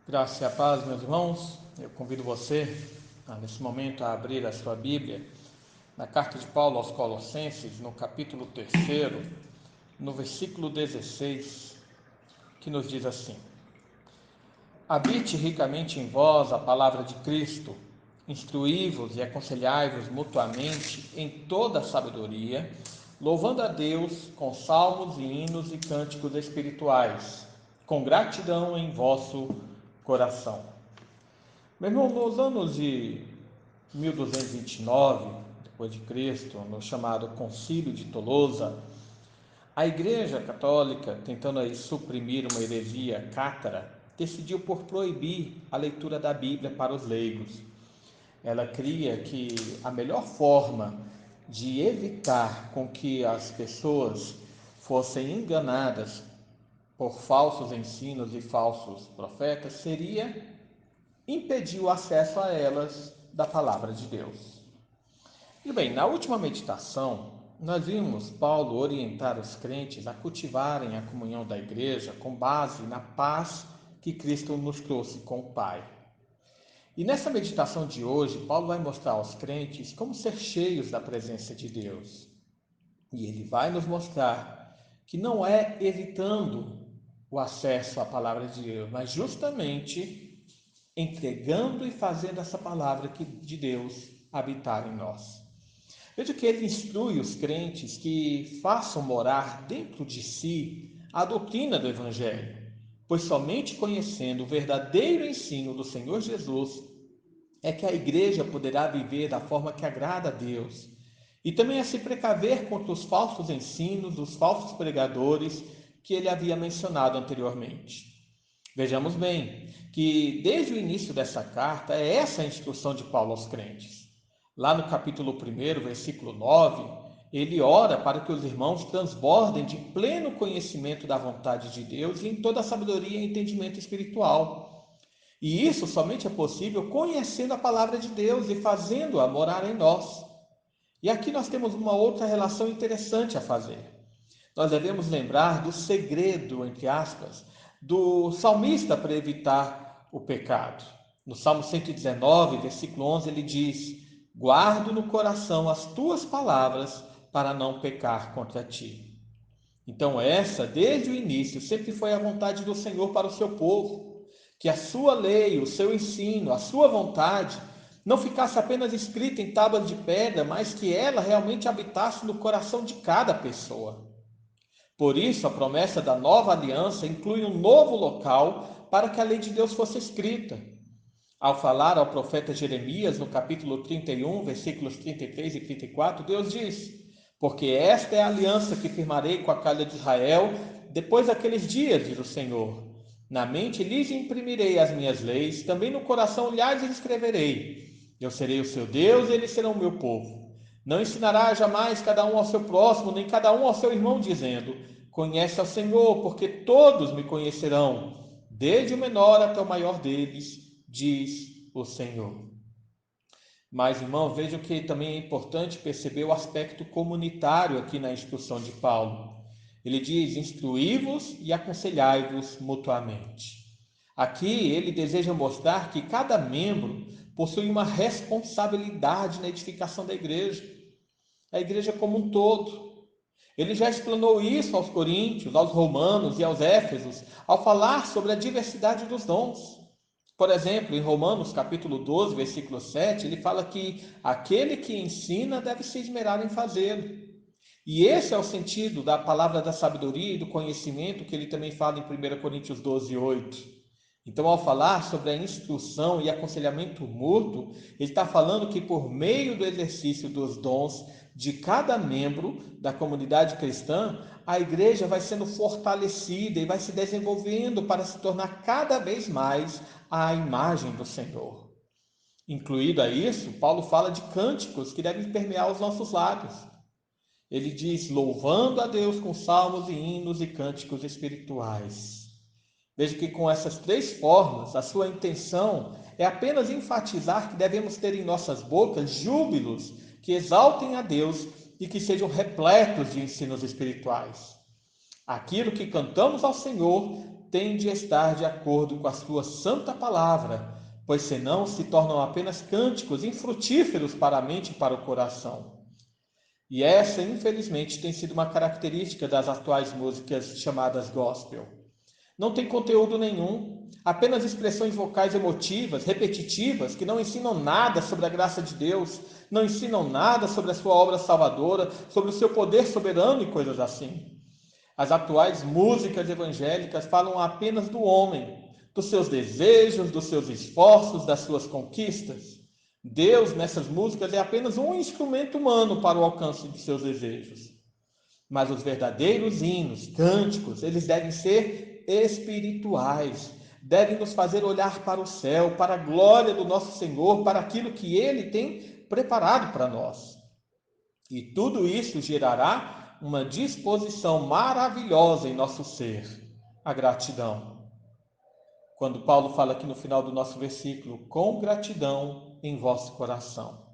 Graça e a paz, meus irmãos. Eu convido você, nesse momento, a abrir a sua Bíblia na carta de Paulo aos Colossenses, no capítulo 3, no versículo 16, que nos diz assim: Habite ricamente em vós a palavra de Cristo, instruí-vos e aconselhai-vos mutuamente em toda a sabedoria, louvando a Deus com salmos e hinos e cânticos espirituais, com gratidão em vosso coração. Meu irmão, nos anos de 1229, depois de Cristo, no chamado Concílio de Tolosa, a Igreja Católica, tentando aí suprimir uma heresia cátara, decidiu por proibir a leitura da Bíblia para os leigos. Ela cria que a melhor forma de evitar com que as pessoas fossem enganadas por falsos ensinos e falsos profetas seria impedir o acesso a elas da palavra de Deus. E bem, na última meditação, nós vimos Paulo orientar os crentes a cultivarem a comunhão da igreja com base na paz que Cristo nos trouxe com o Pai. E nessa meditação de hoje, Paulo vai mostrar aos crentes como ser cheios da presença de Deus. E ele vai nos mostrar que não é evitando o acesso à palavra de Deus, mas justamente entregando e fazendo essa palavra de Deus habitar em nós. Veja que ele instrui os crentes que façam morar dentro de si a doutrina do Evangelho, pois somente conhecendo o verdadeiro ensino do Senhor Jesus é que a igreja poderá viver da forma que agrada a Deus e também a se precaver contra os falsos ensinos dos falsos pregadores que ele havia mencionado anteriormente. Vejamos bem que desde o início dessa carta é essa a instrução de Paulo aos crentes. Lá no capítulo 1, versículo 9, ele ora para que os irmãos transbordem de pleno conhecimento da vontade de Deus e em toda a sabedoria e entendimento espiritual. E isso somente é possível conhecendo a palavra de Deus e fazendo-a morar em nós. E aqui nós temos uma outra relação interessante a fazer. Nós devemos lembrar do segredo, entre aspas, do salmista para evitar o pecado. No Salmo 119, versículo 11, ele diz: Guardo no coração as tuas palavras para não pecar contra ti. Então essa, desde o início, sempre foi a vontade do Senhor para o seu povo, que a sua lei, o seu ensino, a sua vontade não ficasse apenas escrita em tábuas de pedra, mas que ela realmente habitasse no coração de cada pessoa. Por isso, a promessa da nova aliança inclui um novo local para que a lei de Deus fosse escrita. Ao falar ao profeta Jeremias, no capítulo 31, versículos 33 e 34, Deus diz: Porque esta é a aliança que firmarei com a casa de Israel depois daqueles dias, diz o Senhor. Na mente lhes imprimirei as minhas leis, também no coração lhes escreverei. Eu serei o seu Deus e eles serão o meu povo. Não ensinará jamais cada um ao seu próximo, nem cada um ao seu irmão, dizendo: Conhece ao Senhor, porque todos me conhecerão, desde o menor até o maior deles, diz o Senhor. Mas, irmão, vejam que também é importante perceber o aspecto comunitário aqui na instrução de Paulo. Ele diz: instruí-vos e aconselhai-vos mutuamente. Aqui ele deseja mostrar que cada membro possui uma responsabilidade na edificação da igreja, a igreja como um todo. Ele já explanou isso aos coríntios, aos romanos e aos éfesos, ao falar sobre a diversidade dos dons. Por exemplo, em Romanos capítulo 12, versículo 7, ele fala que aquele que ensina deve se esmerar em fazê-lo. E esse é o sentido da palavra da sabedoria e do conhecimento que ele também fala em 1 Coríntios 12, 8. Então, ao falar sobre a instrução e aconselhamento mútuo, ele está falando que por meio do exercício dos dons de cada membro da comunidade cristã, a igreja vai sendo fortalecida e vai se desenvolvendo para se tornar cada vez mais a imagem do Senhor. Incluído a isso, Paulo fala de cânticos que devem permear os nossos lábios. Ele diz: louvando a Deus com salmos e hinos e cânticos espirituais. Veja que com essas três formas, a sua intenção é apenas enfatizar que devemos ter em nossas bocas júbilos que exaltem a Deus e que sejam repletos de ensinos espirituais. Aquilo que cantamos ao Senhor têm de estar de acordo com a tua santa palavra, pois senão se tornam apenas cânticos infrutíferos para a mente e para o coração. E essa, infelizmente, tem sido uma característica das atuais músicas chamadas gospel. Não tem conteúdo nenhum, apenas expressões vocais emotivas, repetitivas, que não ensinam nada sobre a graça de Deus, não ensinam nada sobre a sua obra salvadora, sobre o seu poder soberano e coisas assim. As atuais músicas evangélicas falam apenas do homem, dos seus desejos, dos seus esforços, das suas conquistas. Deus, nessas músicas, é apenas um instrumento humano para o alcance de seus desejos. Mas os verdadeiros hinos, cânticos, eles devem ser espirituais, devem nos fazer olhar para o céu, para a glória do nosso Senhor, para aquilo que Ele tem preparado para nós. E tudo isso gerará uma disposição maravilhosa em nosso ser, a gratidão. Quando Paulo fala aqui no final do nosso versículo, com gratidão em vosso coração.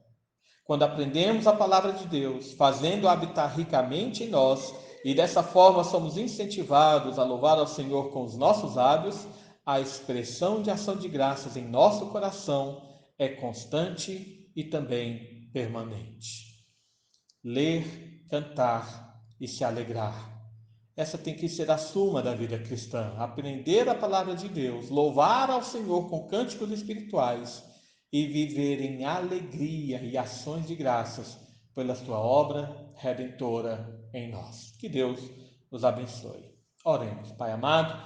Quando aprendemos a palavra de Deus, fazendo-a habitar ricamente em nós, e dessa forma somos incentivados a louvar ao Senhor com os nossos lábios, a expressão de ação de graças em nosso coração é constante e também permanente. Ler, cantar e se alegrar. Essa tem que ser a suma da vida cristã. Aprender a palavra de Deus, louvar ao Senhor com cânticos espirituais e viver em alegria e ações de graças pela sua obra redentora em nós. Que Deus nos abençoe. Oremos, Pai amado,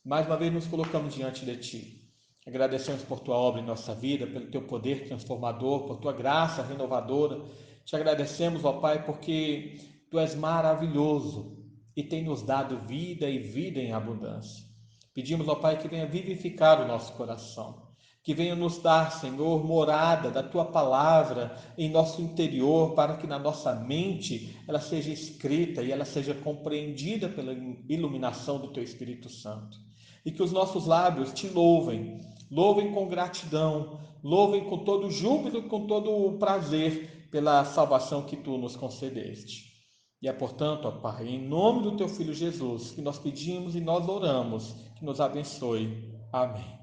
mais uma vez nos colocamos diante de Ti. Agradecemos por Tua obra em nossa vida, pelo Teu poder transformador, por Tua graça renovadora. Te agradecemos, ó Pai, porque Tu és maravilhoso e tem nos dado vida e vida em abundância. Pedimos, ó Pai, que venha vivificar o nosso coração, que venha nos dar, Senhor, morada da Tua palavra em nosso interior, para que na nossa mente ela seja escrita e ela seja compreendida pela iluminação do Teu Espírito Santo. E que os nossos lábios Te louvem, louvem com gratidão, louvem com todo júbilo, com todo prazer pela salvação que Tu nos concedeste. E é, portanto, ó Pai, em nome do Teu Filho Jesus, que nós pedimos e nós oramos, que nos abençoe. Amém.